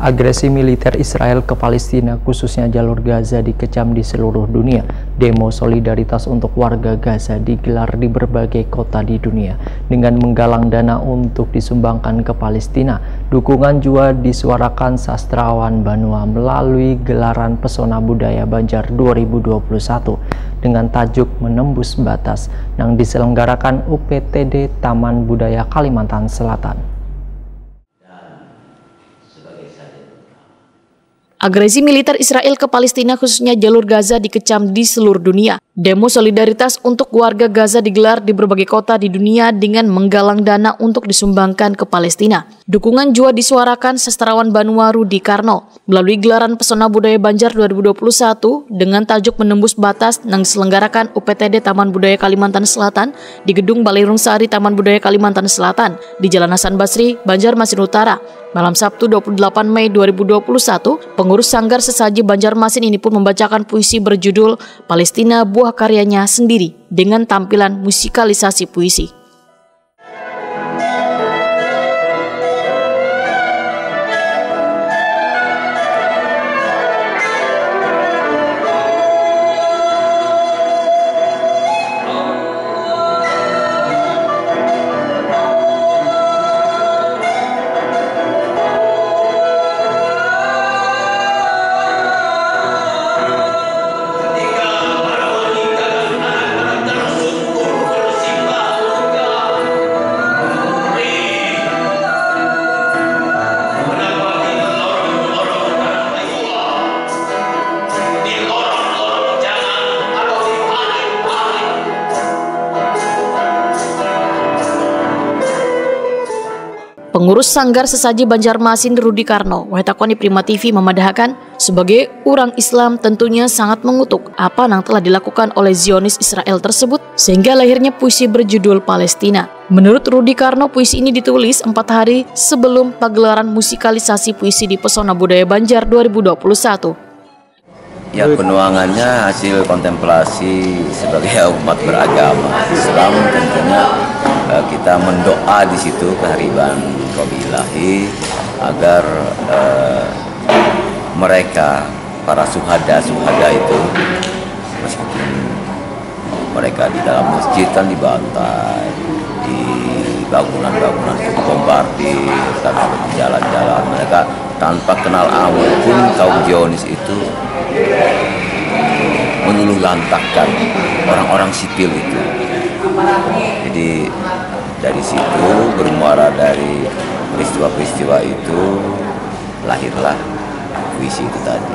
Agresi militer Israel ke Palestina, khususnya jalur Gaza, dikecam di seluruh dunia. Demo solidaritas untuk warga Gaza digelar di berbagai kota di dunia dengan menggalang dana untuk disumbangkan ke Palestina. Dukungan juga disuarakan sastrawan Banua melalui gelaran Pesona Budaya Banjar 2021 dengan tajuk Menembus Batas yang diselenggarakan UPTD Taman Budaya Kalimantan Selatan. Agresi militer Israel ke Palestina, khususnya jalur Gaza, dikecam di seluruh dunia. Demo solidaritas untuk warga Gaza digelar di berbagai kota di dunia dengan menggalang dana untuk disumbangkan ke Palestina. Dukungan juga disuarakan sastrawan Banua Rudi Karno melalui gelaran Pesona Budaya Banjar 2021 dengan tajuk Menembus Batas yang diselenggarakan UPTD Taman Budaya Kalimantan Selatan di Gedung Balai Rungsari Taman Budaya Kalimantan Selatan di Jalan Hasan Basri, Banjarmasin Utara. Malam Sabtu 28 Mei 2021, pengurus Sanggar Sesaji Banjarmasin ini pun membacakan puisi berjudul Palestina Buah Karyanya Sendiri dengan tampilan musikalisasi puisi. Pengurus Sanggar Sesaji Banjarmasin Rudi Karno, Wahitakoni Prima TV memadahkan, sebagai orang Islam tentunya sangat mengutuk apa yang telah dilakukan oleh Zionis Israel tersebut sehingga lahirnya puisi berjudul Palestina. Menurut Rudi Karno, puisi ini ditulis 4 hari sebelum pagelaran musikalisasi puisi di Pesona Budaya Banjar 2021. Ya, penuangannya hasil kontemplasi sebagai umat beragama Islam, tentunya kita mendoa di situ kehariban Robilahi agar mereka, para suhada itu, meskipun mereka di dalam masjid kan dibantai, di bangunan-bangunan dibombardir, kan di jalan-jalan, mereka tanpa kenal amun pun kaum Zionis itu meluluh lantahkan orang-orang sipil itu. Jadi dari situ bermuara dari peristiwa-peristiwa itu lahirlah puisi itu tadi.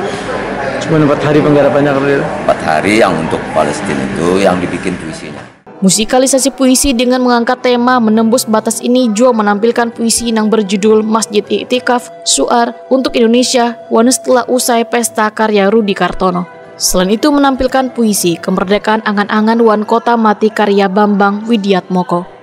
Cuma 4 hari penggarapannya kemarin? 4 hari yang untuk Palestina itu yang dibikin puisinya. Musikalisasi puisi dengan mengangkat tema Menembus Batas ini juga menampilkan puisi yang berjudul Masjid I'tikaf Suar untuk Indonesia Wan setelah usai pesta karya Rudi Kartono. Selain itu menampilkan puisi Kemerdekaan Angan-angan Wan Kota Mati karya Bambang Widiatmoko.